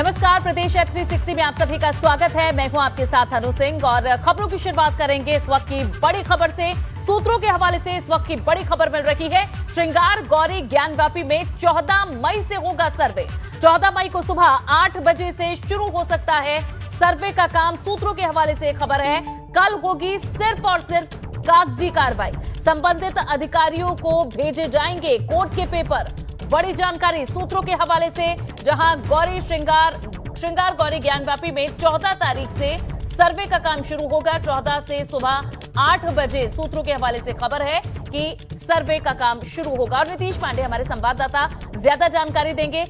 नमस्कार, प्रदेश एफ 360 में आप सभी का स्वागत है। मैं हूं आपके साथ अनु सिंह और खबरों की शुरुआत करेंगे इस वक्त की बड़ी खबर से। सूत्रों के हवाले से इस वक्त की बड़ी खबर मिल रही है। श्रृंगार गौरी ज्ञानव्यापी में 14 मई से होगा सर्वे। 14 मई को सुबह 8 बजे से शुरू हो सकता है सर्वे का काम। सूत्रों के हवाले से खबर है, कल होगी सिर्फ और सिर्फ कागजी कार्रवाई। संबंधित अधिकारियों को भेजे जाएंगे कोर्ट के पेपर। बड़ी जानकारी सूत्रों के हवाले से, जहां गौरी श्रृंगार गौरी ज्ञानव्यापी में 14 तारीख से सर्वे का काम शुरू होगा। 14 से सुबह 8 बजे सूत्रों के हवाले से खबर है कि सर्वे का काम शुरू होगा। और नीतीश पांडे हमारे संवाददाता ज्यादा जानकारी देंगे।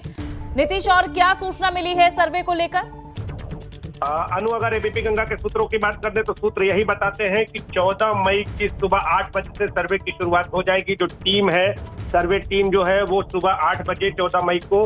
नीतीश, और क्या सूचना मिली है सर्वे को लेकर? अनु, अगर एबीपी गंगा के सूत्रों की बात कर दे तो सूत्र यही बताते हैं कि 14 मई की सुबह 8 बजे से सर्वे की शुरुआत हो जाएगी। जो टीम है, सर्वे टीम जो है वो सुबह 8 बजे 14 मई को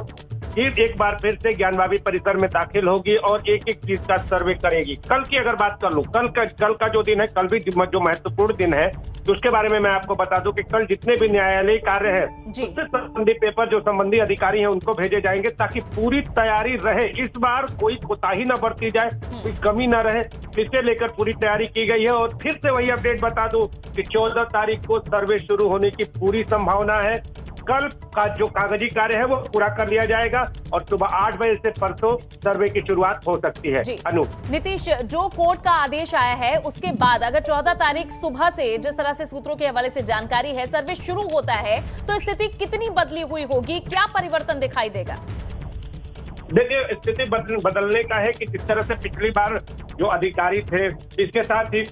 फिर एक बार फिर से ज्ञानवापी परिसर में दाखिल होगी और एक एक चीज का सर्वे करेगी। कल की अगर बात कर लूं, कल का जो दिन है, कल भी जो महत्वपूर्ण दिन है, तो उसके बारे में मैं आपको बता दूं कि कल जितने भी न्यायालयी कार्य है उससे संबंधित पेपर जो संबंधित अधिकारी हैं उनको भेजे जाएंगे, ताकि पूरी तैयारी रहे। इस बार कोई कोताही न बरती जाए, कोई कमी न रहे, इसे लेकर पूरी तैयारी की गई है। और फिर से वही अपडेट बता दूं कि 14 तारीख को सर्वे शुरू होने की पूरी संभावना है। कल का जो कागजी कार्य है वो पूरा कर लिया जाएगा और सुबह 8 बजे से परसों सर्वे की शुरुआत हो सकती है। अनु, नीतीश, जो कोर्ट का आदेश आया है उसके बाद अगर 14 तारीख सुबह से, जिस तरह से सूत्रों के हवाले से जानकारी है, सर्वे शुरू होता है तो स्थिति कितनी बदली हुई होगी? क्या परिवर्तन दिखाई देगा? देखिए, स्थिति बदलने का है कि जिस तरह से पिछली बार जो अधिकारी थे, इसके साथ ही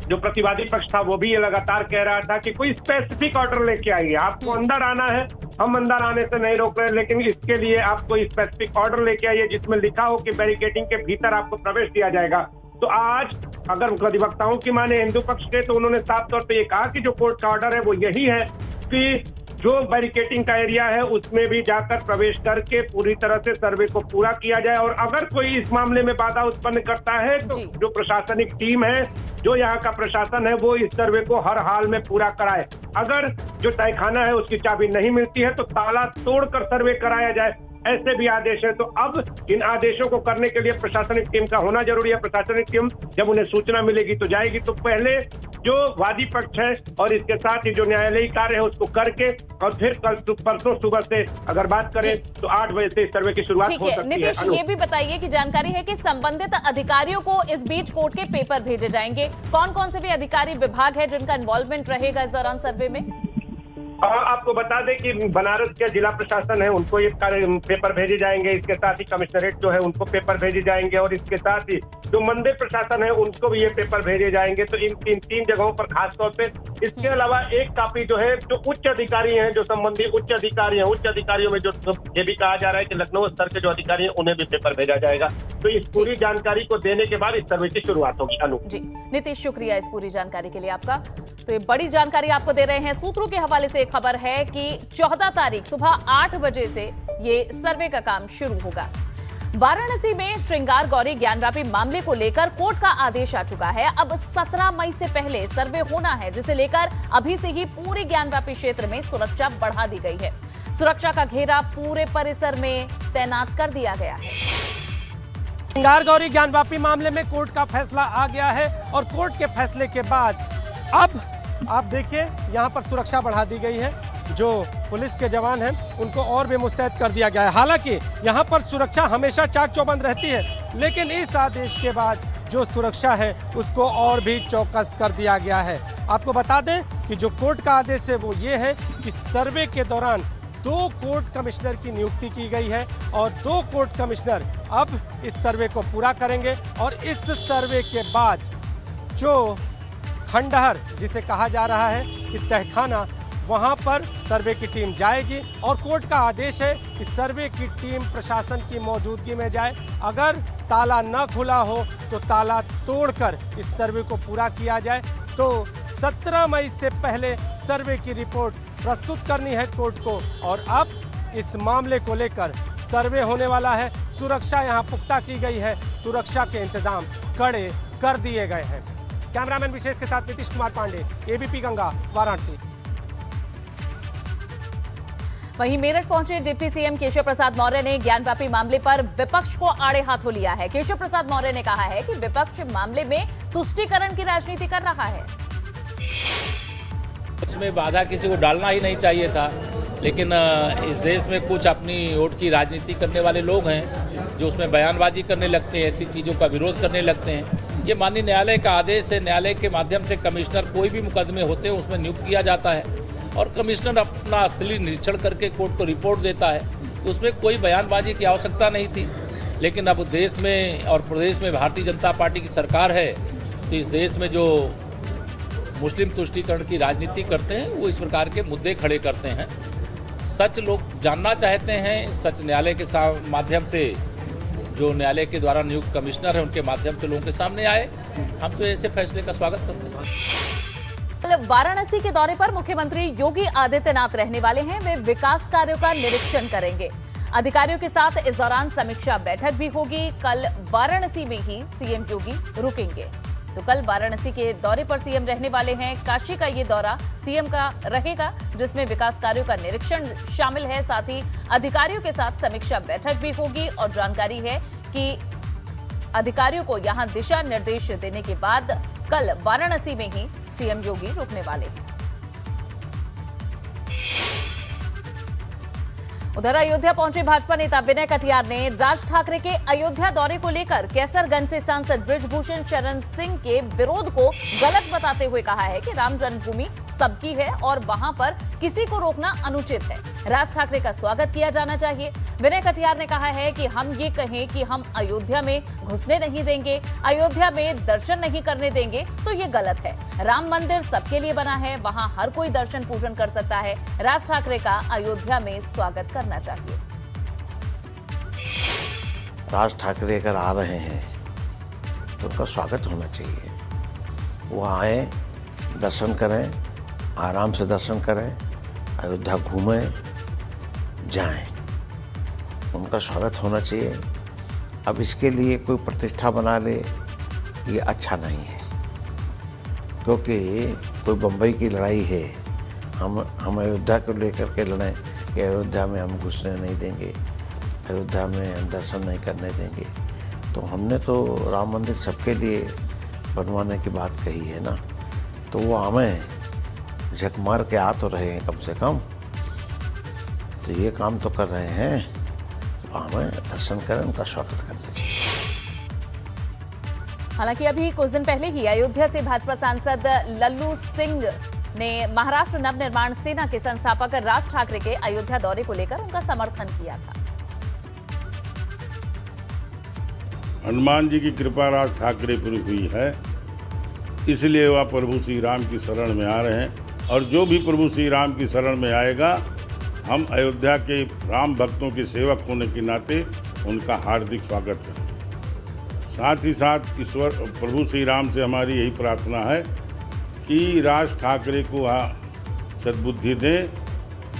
जो प्रतिवादी पक्ष था वो भी ये लगातार कह रहा था कि कोई स्पेसिफिक ऑर्डर लेके आइए, आपको अंदर आना है, हम अंदर आने से नहीं रोक रहे, लेकिन इसके लिए आप कोई स्पेसिफिक ऑर्डर लेके आइए जिसमें लिखा हो कि बैरिकेडिंग के भीतर आपको प्रवेश दिया जाएगा। तो आज अगर अधिवक्ताओं की माने हिंदू पक्ष के, तो उन्होंने साफ तौर पे ये कहा कि जो कोर्ट का ऑर्डर है वो यही है कि जो बैरिकेडिंग का एरिया है उसमें भी जाकर प्रवेश करके पूरी तरह से सर्वे को पूरा किया जाए। और अगर कोई इस मामले में बाधा उत्पन्न करता है तो जो प्रशासनिक टीम है, जो यहाँ का प्रशासन है, वो इस सर्वे को हर हाल में पूरा कराए। अगर जो तहखाना है उसकी चाबी नहीं मिलती है तो ताला तोड़कर सर्वे कराया जाए, ऐसे भी आदेश है। तो अब इन आदेशों को करने के लिए प्रशासनिक टीम का होना जरूरी है। प्रशासनिक टीम जब उन्हें सूचना मिलेगी तो जाएगी। तो पहले जो वादी पक्ष है और इसके साथ ही जो न्यायालयी कार्य है उसको करके और फिर कल परसों सुबह से अगर बात करें तो 8 बजे से सर्वे की शुरुआत हो सकती है। नीतीश, ये भी बताइए कि जानकारी है कि संबंधित अधिकारियों को इस बीच कोर्ट के पेपर भेजे जाएंगे। कौन कौन से भी अधिकारी विभाग है जिनका इन्वॉल्वमेंट रहेगा इस दौरान सर्वे में? आपको बता दें कि बनारस के जिला प्रशासन है उनको ये पेपर भेजे जाएंगे। इसके साथ ही कमिश्नरेट जो है उनको पेपर भेजे जाएंगे और इसके साथ ही जो मंदिर प्रशासन है उनको भी ये पेपर भेजे जाएंगे। तो इन तीन जगहों पर खास तौर पे। इसके अलावा एक कापी जो है, जो उच्च अधिकारी हैं, जो संबंधित उच्च अधिकारी हैं, उच्च अधिकारियों में जो ये भी कहा जा रहा है कि लखनऊ स्तर के जो अधिकारी हैं उन्हें भी पेपर भेजा जाएगा। तो इस पूरी जानकारी को देने के बाद इस सर्वे की शुरुआत होगी। अनु जी, नीतीश, शुक्रिया इस पूरी जानकारी के लिए आपका। तो ये बड़ी जानकारी आपको दे रहे हैं। सूत्रों के हवाले से खबर है कि 14 तारीख सुबह 8 बजे से ये सर्वे का काम शुरू होगा। वाराणसी में श्रृंगार गौरी ज्ञानव्यापी मामले को लेकर कोर्ट का आदेश आ चुका है। अब 17 मई से पहले सर्वे होना है, जिसे लेकर अभी से ही पूरे ज्ञानव्यापी क्षेत्र में सुरक्षा बढ़ा दी गई है। सुरक्षा का घेरा पूरे परिसर में तैनात कर दिया गया है। श्रृंगार गौरी ज्ञानव्यापी मामले में कोर्ट का फैसला आ गया है और कोर्ट के फैसले के बाद अब आप देखिए यहाँ पर सुरक्षा बढ़ा दी गई है। जो पुलिस के जवान हैं उनको और भी मुस्तैद कर दिया गया है। हालांकि यहाँ पर सुरक्षा हमेशा चाक चौबंद रहती है, लेकिन इस आदेश के बाद जो सुरक्षा है उसको और भी चौकस कर दिया गया है। आपको बता दें कि जो कोर्ट का आदेश है वो ये है कि सर्वे के दौरान 2 कोर्ट कमिश्नर की नियुक्ति की गई है और 2 कोर्ट कमिश्नर अब इस सर्वे को पूरा करेंगे। और इस सर्वे के बाद जो खंडहर, जिसे कहा जा रहा है कि तहखाना, वहां पर सर्वे की टीम जाएगी और कोर्ट का आदेश है कि सर्वे की टीम प्रशासन की मौजूदगी में जाए। अगर ताला न खुला हो तो ताला तोड़कर इस सर्वे को पूरा किया जाए। तो 17 मई से पहले सर्वे की रिपोर्ट प्रस्तुत करनी है कोर्ट को। और अब इस मामले को लेकर सर्वे होने वाला है। सुरक्षा यहाँ पुख्ता की गई है, सुरक्षा के इंतजाम कड़े कर दिए गए हैं। कैमरामैन विशेष के साथ नीतीश कुमार पांडे, एबीपी गंगा, वाराणसी। वहीं मेरठ पहुंचे डिप्टी सीएम केशव प्रसाद मौर्य ने ज्ञानवापी मामले पर विपक्ष को आड़े हाथों लिया है। केशव प्रसाद मौर्य ने कहा है कि विपक्ष मामले में तुष्टीकरण की राजनीति कर रहा है। इसमें बाधा किसी को डालना ही नहीं चाहिए था, लेकिन इस देश में कुछ अपनी वोट की राजनीति करने वाले लोग हैं जो उसमें बयानबाजी करने लगते हैं, ऐसी चीज़ों का विरोध करने लगते हैं। ये माननीय न्यायालय का आदेश है, न्यायालय के माध्यम से कमिश्नर कोई भी मुकदमे होते हैं उसमें नियुक्त किया जाता है और कमिश्नर अपना स्थलीय निरीक्षण करके कोर्ट को रिपोर्ट देता है, तो उसमें कोई बयानबाजी की आवश्यकता नहीं थी। लेकिन अब देश में और प्रदेश में भारतीय जनता पार्टी की सरकार है, तो इस देश में जो मुस्लिम तुष्टीकरण की राजनीति करते हैं वो इस प्रकार के मुद्दे खड़े करते हैं। सच लोग जानना चाहते हैं, सच न्यायालय के माध्यम से जो न्यायालय के द्वारा नियुक्त कमिश्नर है उनके माध्यम से लोगों के सामने आए। हम तो ऐसे फैसले का स्वागत करते हैं। वाराणसी के दौरे पर मुख्यमंत्री योगी आदित्यनाथ रहने वाले हैं। वे विकास कार्यों का निरीक्षण करेंगे। अधिकारियों के साथ इस दौरान समीक्षा बैठक भी होगी। कल वाराणसी में ही सीएम योगी रुकेंगे। तो कल वाराणसी के दौरे पर सीएम रहने वाले हैं। काशी का ये दौरा सीएम का रहेगा, जिसमें विकास कार्यों का निरीक्षण शामिल है। साथ ही अधिकारियों के साथ समीक्षा बैठक भी होगी और जानकारी है कि अधिकारियों को यहां दिशा निर्देश देने के बाद कल वाराणसी में ही सीएम योगी रुकने वाले हैं। उधर अयोध्या पहुंचे भाजपा नेता विनय कटियार ने राज ठाकरे के अयोध्या दौरे को लेकर कैसरगंज से सांसद बृजभूषण शरण सिंह के विरोध को गलत बताते हुए कहा है कि राम जन्मभूमि सबकी है और वहां पर किसी को रोकना अनुचित है। राज ठाकरे का स्वागत किया जाना चाहिए। विनय कटियार ने कहा है कि हम ये कहें कि हम अयोध्या में घुसने नहीं देंगे, अयोध्या में दर्शन नहीं करने देंगे, तो ये गलत है। राम मंदिर सबके लिए बना है, वहां हर कोई दर्शन पूजन कर सकता है। राज ठाकरे का अयोध्या में स्वागत करना चाहिए। राज ठाकरे अगर आ रहे हैं तो उनका स्वागत होना चाहिए। वो आए, दर्शन करें, आराम से दर्शन करें, अयोध्या घूमें, जाएं, उनका स्वागत होना चाहिए। अब इसके लिए कोई प्रतिष्ठा बना ले, ये अच्छा नहीं है, क्योंकि कोई बम्बई की लड़ाई है, हम अयोध्या को लेकर के लड़ें कि अयोध्या में हम घुसने नहीं देंगे, अयोध्या में हम दर्शन नहीं करने देंगे। तो हमने तो राम मंदिर सबके लिए बनवाने की बात कही है ना, तो वो हमें झक मार के आ तो रहे हैं कम से कम, तो ये काम तो कर रहे हैं, तो हमें दर्शन करें, उनका स्वागत करना चाहिए। हालांकि अभी कुछ दिन पहले ही अयोध्या से भाजपा सांसद लल्लू सिंह ने महाराष्ट्र नवनिर्माण सेना के संस्थापक राज ठाकरे के अयोध्या दौरे को लेकर उनका समर्थन किया था। हनुमान जी की कृपा राज ठाकरे पर हुई है, इसलिए वह प्रभु श्री राम की शरण में आ रहे हैं और जो भी प्रभु श्री राम की शरण में आएगा, हम अयोध्या के राम भक्तों के सेवक होने के नाते उनका हार्दिक स्वागत करें। साथ ही साथ ईश्वर प्रभु श्री राम से हमारी यही प्रार्थना है कि राज ठाकरे को वह सद्बुद्धि दें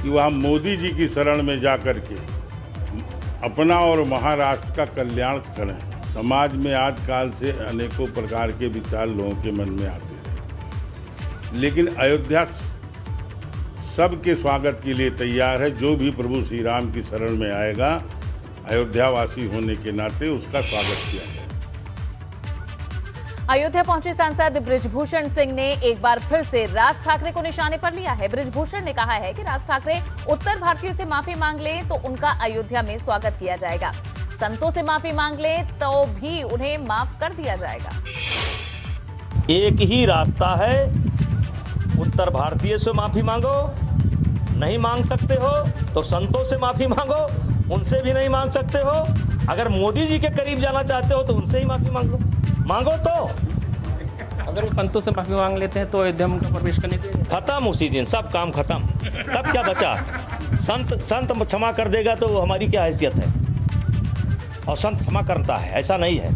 कि वह मोदी जी की शरण में जा कर के अपना और महाराष्ट्र का कल्याण करें। समाज में आजकल से अनेकों प्रकार के विचार लोगों के मन में आते हैं, लेकिन अयोध्या सबके स्वागत के लिए तैयार है। जो भी प्रभु श्री राम की शरण में आएगा, अयोध्यावासी होने के नाते उसका स्वागत किया जाए। अयोध्या पहुंचे सांसद बृजभूषण सिंह ने एक बार फिर से राज ठाकरे को निशाने पर लिया है। बृजभूषण ने कहा है कि राज ठाकरे उत्तर भारतीयों से माफी मांग लें तो उनका अयोध्या में स्वागत किया जाएगा। संतों से माफी मांग लें तो भी उन्हें माफ कर दिया जाएगा। एक ही रास्ता है, उत्तर भारतीय से माफी मांगो, नहीं मांग सकते हो तो संतों से माफी मांगो, उनसे भी नहीं मांग सकते हो। अगर मोदी जी के करीब जाना चाहते हो तो उनसे ही माफी मांग लो, मांगो तो। अगर वो संतों से माफी मांग लेते हैं तो अयोध्या में उनका प्रवेश करने के खत्म, उसी दिन सब काम खत्म। तब क्या बचा? संत क्षमा कर देगा तो हमारी क्या हैसियत है? और संत क्षमा करता है, ऐसा नहीं है।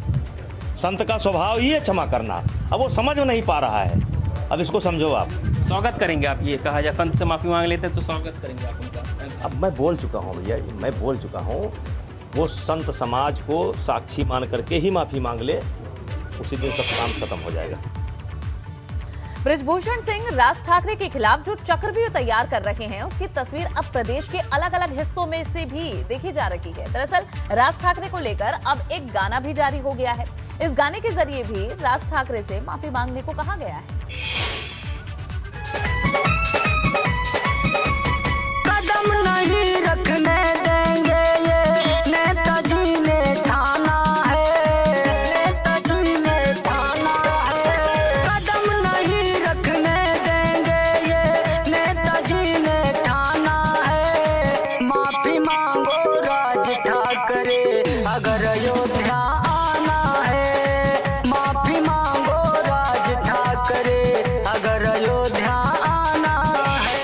संत का स्वभाव ही है क्षमा करना। अब वो समझ में नहीं पा रहा है, अब इसको समझो आप। स्वागत करेंगे आप, ये कहा जाए संत से माफी मांग लेते हैं तो स्वागत करेंगे आप उनका। अब मैं बोल चुका हूँ भैया, मैं बोल चुका हूँ, वो संत समाज को साक्षी मान करके ही माफी मांग ले, उसी दिन सब काम खत्म हो जाएगा। बृजभूषण सिंह राज ठाकरे के खिलाफ जो चक्रव्यूह तैयार कर रहे हैं, उसकी तस्वीर अब प्रदेश के अलग अलग हिस्सों में से भी देखी जा रही है। दरअसल राज ठाकरे को लेकर अब एक गाना भी जारी हो गया है। इस गाने के जरिए भी राज ठाकरे से माफी मांगने को कहा गया है। कदम नहीं रखने देंगे ये नेताजी ने ठाना है, नेताजी ने ठाना है। कदम नहीं रखने देंगे ये नेताजी ने ठाना है। माफी मांगो राज ठाकरे अगर अयोध्या आना है। माफी मांगो राज ठाकरे अगर अयोध्या आना है।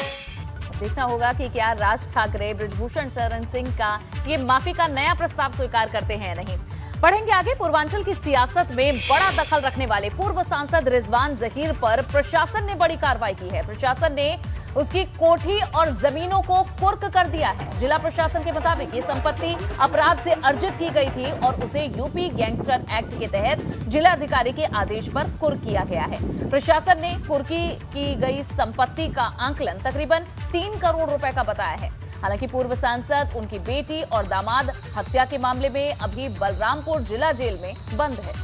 देखना होगा कि क्या राज ठाकरे बृजभूषण शरण सिंह का ये माफी का नया प्रस्ताव स्वीकार करते हैं या नहीं। बढ़ेंगे आगे। पूर्वांचल की सियासत में बड़ा दखल रखने वाले पूर्व सांसद रिजवान जहीर पर प्रशासन ने बड़ी कार्रवाई की है। प्रशासन ने उसकी कोठी और जमीनों को कुर्क कर दिया है। जिला प्रशासन के मुताबिक ये संपत्ति अपराध से अर्जित की गई थी और उसे यूपी गैंगस्टर एक्ट के तहत जिला अधिकारी के आदेश पर कुर्क किया गया है। प्रशासन ने कुर्की की गई संपत्ति का आंकलन तकरीबन 3 करोड़ रुपए का बताया है। हालांकि पूर्व सांसद, उनकी बेटी और दामाद हत्या के मामले में अभी बलरामपुर जिला जेल में बंद है।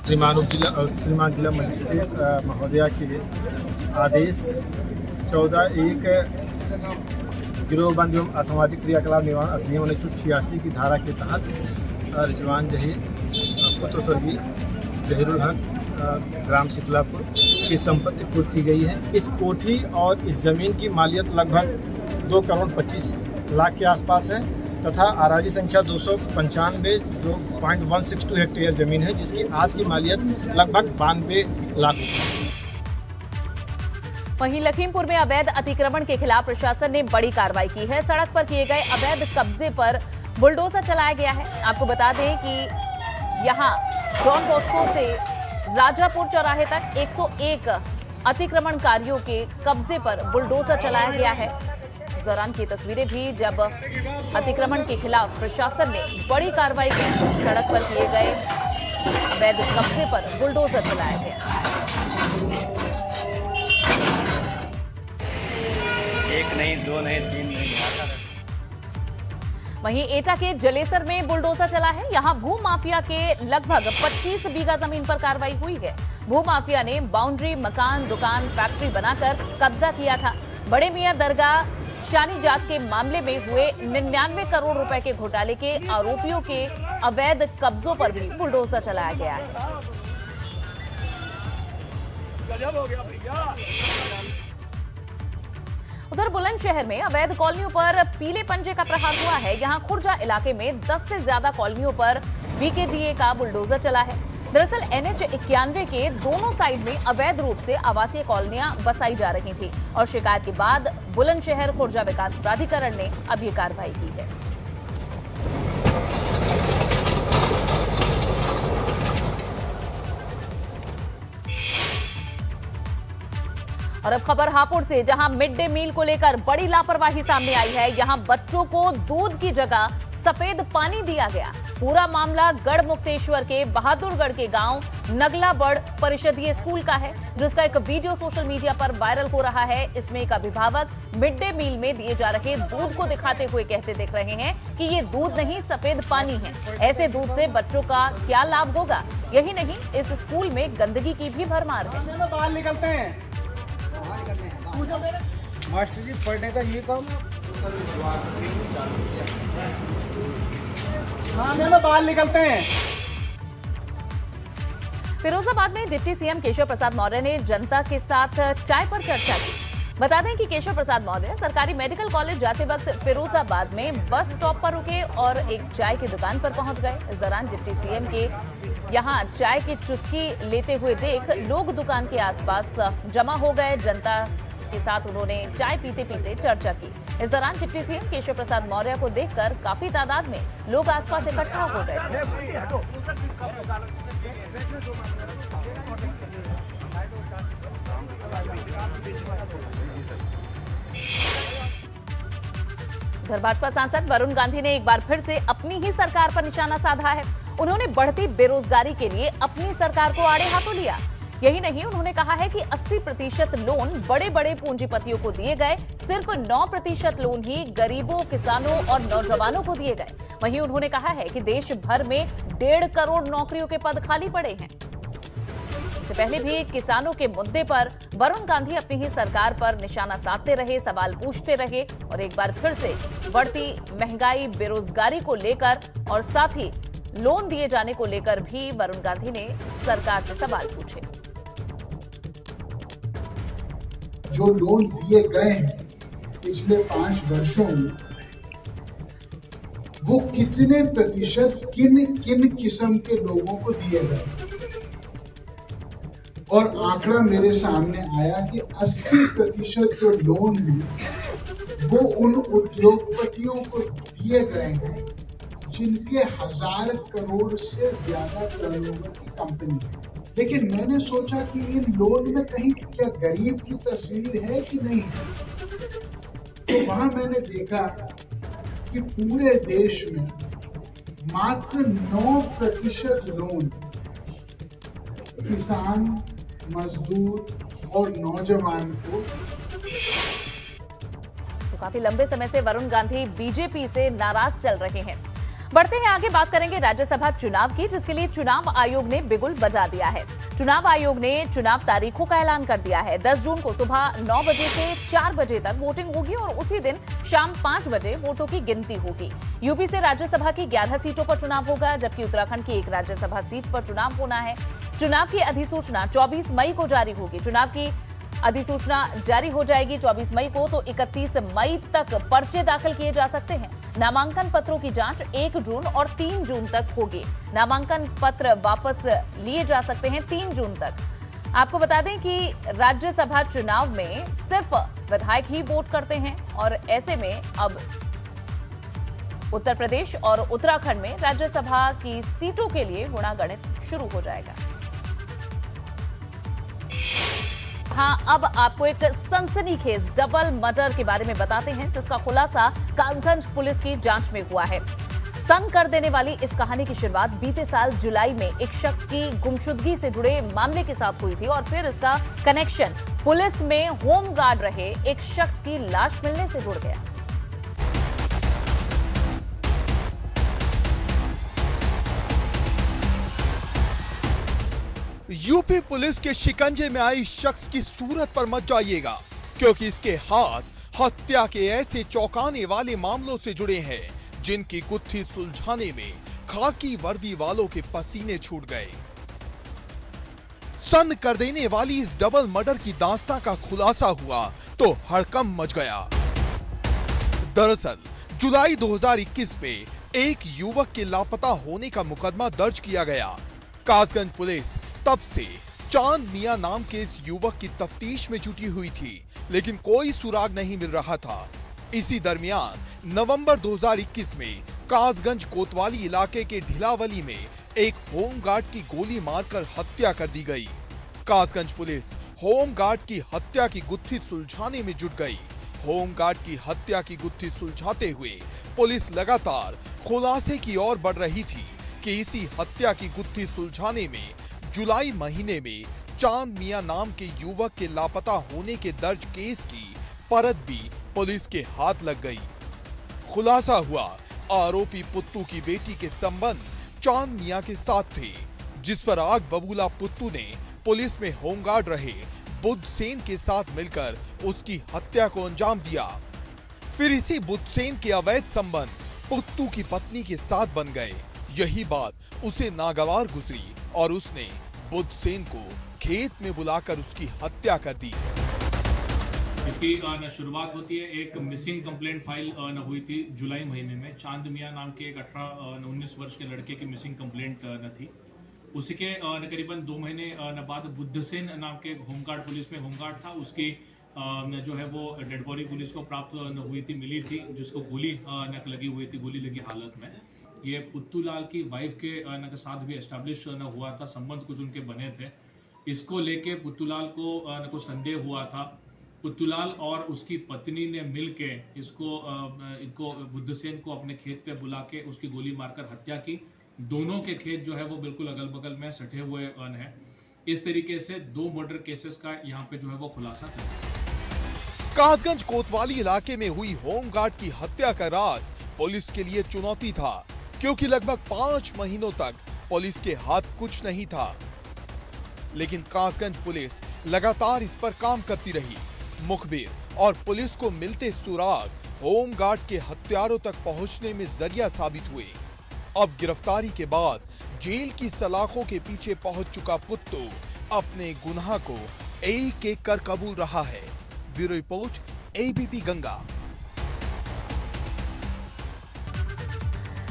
श्रीमान जिला मजिस्ट्रेट महोदया के आदेश 14(1) गिरोहबंद एवं असामाजिक क्रियाकलाप निवारण अधिनियम 1986 की धारा के तहत रिजवान जहीर पुत्र स्वर्गीय जहीरुल हक ग्राम शीतलापुर की संपत्ति कुर्क की गई है। इस कोठी और इस जमीन की मालियत लगभग 2 करोड़ 25 लाख के आसपास है तथा आराजी संख्या 295 जो 0.162 हेक्टेयर जमीन है, जिसकी आज की मालियत लगभग 92 लाख। वहीं लखीमपुर में अवैध अतिक्रमण के खिलाफ प्रशासन ने बड़ी कार्रवाई की है। सड़क पर किए गए अवैध कब्जे पर बुलडोजर चलाया गया है। आपको बता दें कि यहां डॉन बॉस्को से राजापुर चौराहे तक 101 अतिक्रमणकारियों के कब्जे पर बुलडोजर चलाया गया है। इस दौरान की तस्वीरें भी जब अतिक्रमण के खिलाफ प्रशासन ने बड़ी कार्रवाई की। सड़क पर किए गए अवैध कब्जे पर बुलडोजर चलाया गया। एक नहीं, 2 नहीं, 3 नहीं। वहीं एटा के जलेसर में बुलडोजर चला है। यहां भू माफिया के लगभग 25 बीघा जमीन पर कार्रवाई हुई है। भू माफिया ने बाउंड्री, मकान, दुकान, फैक्ट्री बनाकर कब्जा किया था। बड़े मियां दरगाह शानी जात के मामले में हुए 99 करोड़ रुपए के घोटाले के आरोपियों के अवैध कब्जों पर भी बुलडोजर चलाया गया है। गजब हो गया भैया। उधर बुलंदशहर में अवैध कॉलोनियों पर पीले पंजे का प्रहार हुआ है। यहां खुर्जा इलाके में 10 से ज्यादा कॉलोनियों पर बीकेडीए का बुलडोजर चला है। दरअसल NH 91 के दोनों साइड में अवैध रूप से आवासीय कॉलोनियां बसाई जा रही थी और शिकायत के बाद बुलंदशहर खुर्जा विकास प्राधिकरण ने अब ये कार्रवाई की है। और अब खबर हापुड़ से, जहां मिड डे मील को लेकर बड़ी लापरवाही सामने आई है। यहां बच्चों को दूध की जगह सफेद पानी दिया गया। पूरा मामला गढ़ मुक्तेश्वर के बहादुरगढ़ के गांव नगलाबड़ परिषदीय स्कूल का है, जिसका एक वीडियो सोशल मीडिया पर वायरल हो रहा है। इसमें एक अभिभावक मिड डे मील में दिए जा रहे दूध को दिखाते हुए कहते दिख रहे हैं कि ये दूध नहीं, सफेद पानी है। ऐसे दूध से बच्चों का क्या लाभ होगा। यही नहीं, इस स्कूल में गंदगी की भी भरमार है। बाहर निकलते हैं मास्टर जी, पढ़ने का ये काम में बाहर निकलते हैं। फिरोजाबाद में डिप्टी सीएम केशव प्रसाद मौर्य ने जनता के साथ चाय पर चर्चा की। बता दें कि केशव प्रसाद मौर्य सरकारी मेडिकल कॉलेज जाते वक्त फिरोजाबाद में बस स्टॉप पर रुके और एक चाय की दुकान पर पहुंच गए। इस दौरान डिप्टी सीएम के यहां चाय की चुस्की लेते हुए देख लोग दुकान के आसपास जमा हो गए। जनता के साथ उन्होंने चाय पीते पीते चर्चा की। इस दौरान डिप्टी सीएम केशव प्रसाद मौर्य को देखकर काफी तादाद में लोग आसपास इकट्ठा हो गए। उधर भाजपा सांसद वरुण गांधी ने एक बार फिर से अपनी ही सरकार पर निशाना साधा है। उन्होंने बढ़ती बेरोजगारी के लिए अपनी सरकार को आड़े हाथों लिया। यही नहीं, उन्होंने कहा है कि 80% लोन बड़े बड़े पूंजीपतियों को दिए गए, सिर्फ 9% लोन ही गरीबों, किसानों और नौजवानों को दिए गए। वहीं उन्होंने कहा है कि देश भर में 1.5 करोड़ नौकरियों के पद खाली पड़े हैं। इससे पहले भी किसानों के मुद्दे पर वरुण गांधी अपनी ही सरकार पर निशाना साधते रहे, सवाल पूछते रहे और एक बार फिर से बढ़ती महंगाई, बेरोजगारी को लेकर और साथ ही लोन दिए जाने को लेकर भी वरुण गांधी ने सरकार से सवाल पूछे। जो लोन दिए गए हैं पिछले 5 वर्षों में, वो कितने प्रतिशत किन किस्म के लोगों को दिए गए, और आंकड़ा मेरे सामने आया कि 80% जो लोन है वो उन उद्योगपतियों को दिए गए हैं जिनके 1000 करोड़ से ज्यादा टर्नओवर की कंपनी है। लेकिन मैंने सोचा कि इन लोन में कहीं क्या गरीब की तस्वीर है कि नहीं, तो वहां मैंने देखा कि पूरे देश में मात्र 9% लोन किसान, मजदूर और नौजवान को। तो काफी लंबे समय से वरुण गांधी बीजेपी से नाराज चल रहे हैं। बढ़ते हैं आगे, बात करेंगे राज्यसभा चुनाव की, जिसके लिए चुनाव आयोग ने बिगुल बजा दिया है। चुनाव आयोग ने चुनाव तारीखों का ऐलान कर दिया है। 10 जून को सुबह 9 बजे से 4 बजे तक वोटिंग होगी और उसी दिन शाम 5 बजे वोटों की गिनती होगी। यूपी से राज्यसभा की 11 सीटों पर चुनाव होगा, जबकि उत्तराखंड की एक राज्यसभा सीट पर चुनाव होना है। चुनाव की अधिसूचना 24 मई को जारी होगी। चुनाव की अधिसूचना जारी हो जाएगी 24 मई को, तो 31 मई तक पर्चे दाखिल किए जा सकते हैं। नामांकन पत्रों की जांच 1 जून और 3 जून तक होगी। नामांकन पत्र वापस लिए जा सकते हैं 3 जून तक। आपको बता दें कि राज्यसभा चुनाव में सिर्फ विधायक ही वोट करते हैं और ऐसे में अब उत्तर प्रदेश और उत्तराखंड में राज्यसभा की सीटों के लिए गुणागणित शुरू हो जाएगा। हाँ, अब आपको एक सनसनीखेज डबल मर्डर के बारे में बताते हैं, जिसका खुलासा कासगंज पुलिस की जांच में हुआ है। सन्न कर देने वाली इस कहानी की शुरुआत बीते साल जुलाई में एक शख्स की गुमशुदगी से जुड़े मामले के साथ हुई थी और फिर इसका कनेक्शन पुलिस में होमगार्ड रहे एक शख्स की लाश मिलने से जुड़ गया। यूपी पुलिस के शिकंजे में आई शख्स की सूरत पर मत जाइएगा, क्योंकि इसके हाथ हत्या के ऐसे चौंकाने वाले मामलों से जुड़े हैं जिनकी गुत्थी सुलझाने में खाकी वर्दी वालों के पसीने छूट गए। सन्न कर देने वाली इस डबल मर्डर की दास्तां का खुलासा हुआ तो हड़कंप मच गया। दरअसल जुलाई 2021 में एक युवक के लापता होने का मुकदमा दर्ज किया गया। कासगंज पुलिस तब से चांद मियां नाम के इस युवक की तफ्तीश में जुटी हुई थी, लेकिन कोई सुराग नहीं मिल रहा था। इसी दरमियान नवंबर 2021 में कासगंज कोतवाली इलाके के ढिलावली में एक होमगार्ड की गोली मारकर हत्या कर दी गई। कासगंज पुलिस होमगार्ड की हत्या की गुत्थी सुलझाने में जुट गई। होमगार्ड की हत्या की गुत्थी सुलझाते हुए पुलिस लगातार खुलासे की ओर बढ़ रही थी कि इसी हत्या की गुत्थी सुलझाने में जुलाई महीने में चांद मियां नाम के युवक के लापता होने के दर्ज केस की परत भी पुलिस के हाथ लग गई। खुलासा हुआ आरोपी पुत्तू की बेटी के संबंध चांद मियां के साथ थे, जिस पर आग बबूला पुत्तू ने पुलिस में होमगार्ड रहे बुद्ध सेन के साथ मिलकर उसकी हत्या को अंजाम दिया। फिर इसी बुद्ध सेन के अवैध संबंध पुत्तू की पत्नी के साथ बन गए। यही बात उसे नागवार गुजरी और उसने बुद्ध सेन को खेत में बुलाकर उसकी हत्या कर दी। इसकी शुरुआत होती है, एक मिसिंग कंप्लेंट फाइल हुई थी जुलाई महीने में। चांद मियां नाम के एक 18-19 वर्ष के लड़के की मिसिंग कंप्लेंट थी। उसी के करीबन 2 महीने बाद बुद्ध सेन नाम के होमगार्ड पुलिस में होमगार्ड था, उसकी जो है वो डेड बॉडी पुलिस को प्राप्त हुई थी, मिली थी, जिसको गोली लगी हुई थी, गोली लगी हालत में। ये पुत्तूलाल की वाइफ के साथ भी एस्टैब्लिश हुआ था, संबंध कुछ उनके बने थे। इसको लेके पुत्तूलाल को संदेह हुआ था। पुत्तूलाल और उसकी पत्नी ने मिलके इनको बुद्धसेन को अपने खेत पे बुला के उसकी गोली मारकर हत्या की दोनों के खेत जो है वो बिल्कुल अगल बगल में सटे हुए हैं। इस तरीके से 2 मर्डर केसेस का यहाँ पे जो है वो खुलासा किया। कासगंज कोतवाली इलाके में हुई होमगार्ड की हत्या का राज पुलिस के लिए चुनौती था, क्योंकि लगभग 5 महीनों तक पुलिस के हाथ कुछ नहीं था। लेकिन कासगंज पुलिस लगातार इस पर काम करती रही। मुखबिर और पुलिस को मिलते सुराग होमगार्ड के हत्यारों तक पहुंचने में जरिया साबित हुए। अब गिरफ्तारी के बाद जेल की सलाखों के पीछे पहुंच चुका पुत्तू अपने गुनाह को एक एक कर कबूल रहा है। Bureau report, ABP Ganga.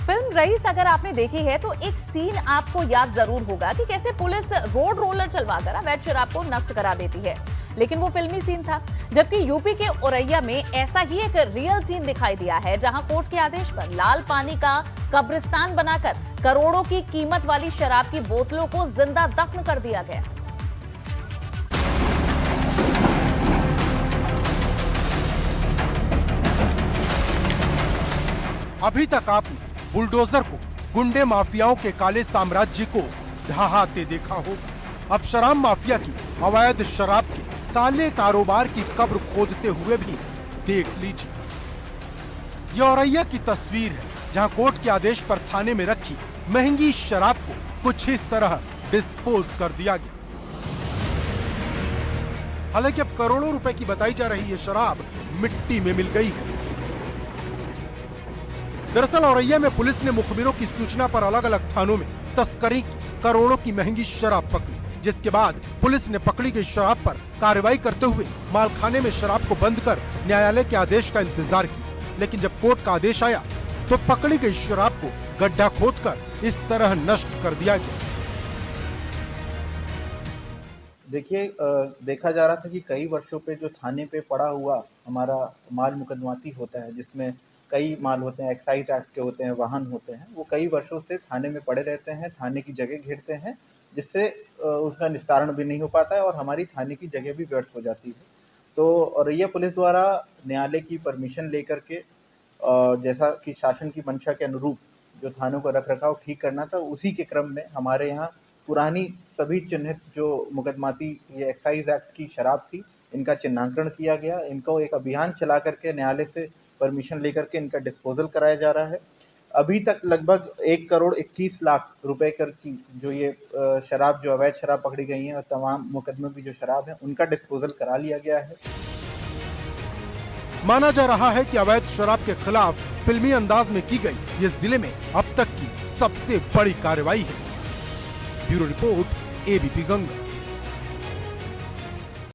Film Raees अगर आपने देखी है तो एक सीन आपको याद जरूर होगा कि कैसे पुलिस रोड रोलर चलवाकर अवैध शराब को नष्ट करा देती है। लेकिन वो फिल्मी सीन था, जबकि यूपी के औरैया में ऐसा ही एक रियल सीन दिखाई दिया है, जहां कोर्ट के आदेश पर लाल पानी का कब्रिस्तान बनाकर करोड़ों की कीमत वाली शराब की बोतलों को जिंदा दफन कर दिया गया। अभी तक आपने बुलडोजर को गुंडे माफियाओं के काले साम्राज्य को ढहाते देखा होगा। अब शराब माफिया की अवैध शराब के काले कारोबार की कब्र खोदते हुए भी देख लीजिए। यह औरैया की तस्वीर है, जहां कोर्ट के आदेश पर थाने में रखी महंगी शराब को कुछ इस तरह डिस्पोज कर दिया गया। हालांकि अब करोड़ों रुपए की बताई जा रही यह शराब मिट्टी में मिल गई है। दरअसल औरैया में पुलिस ने मुखबिरों की सूचना पर अलग अलग थानों में तस्करी की करोड़ों की महंगी शराब पकड़ी, जिसके बाद पुलिस ने पकड़ी गई शराब पर कार्रवाई करते हुए मालखाने में शराब को बंद कर न्यायालय के आदेश का इंतजार किया। लेकिन जब कोर्ट का आदेश आया तो पकड़ी गई शराब को गड्ढा खोदकर इस तरह नष्ट कर दिया गया। देखिए, देखा जा रहा था कि कई वर्षों पे जो थाने पे पड़ा हुआ हमारा माल मुकदमाती होता है, जिसमें कई माल होते हैं, एक्साइज एक्ट के होते हैं, वाहन होते हैं, वो कई वर्षों से थाने में पड़े रहते हैं, थाने की जगह घेरते हैं, जिससे उसका निस्तारण भी नहीं हो पाता है और हमारी थाने की जगह भी व्यर्थ हो जाती है। तो औरैया पुलिस द्वारा न्यायालय की परमिशन लेकर के जैसा कि शासन की मंशा के अनुरूप जो थानों का रख रखाव ठीक करना था, उसी के क्रम में हमारे यहाँ पुरानी सभी चिन्हित जो मुकदमाती ये एक्साइज एक्ट की शराब थी, इनका चिन्हांकन किया गया। इनको एक अभियान चला करके न्यायालय से परमिशन लेकर के इनका डिस्पोजल कराया जा रहा है। अभी तक लगभग 1 करोड़ 21 लाख रुपए कर की जो ये शराब, जो अवैध शराब पकड़ी गई है और तमाम मुकदमे की जो शराब है, उनका डिस्पोजल करा लिया गया है। माना जा रहा है कि अवैध शराब के खिलाफ फिल्मी अंदाज में की गई ये जिले में अब तक की सबसे बड़ी कार्रवाई है। Bureau report, ABP Ganga.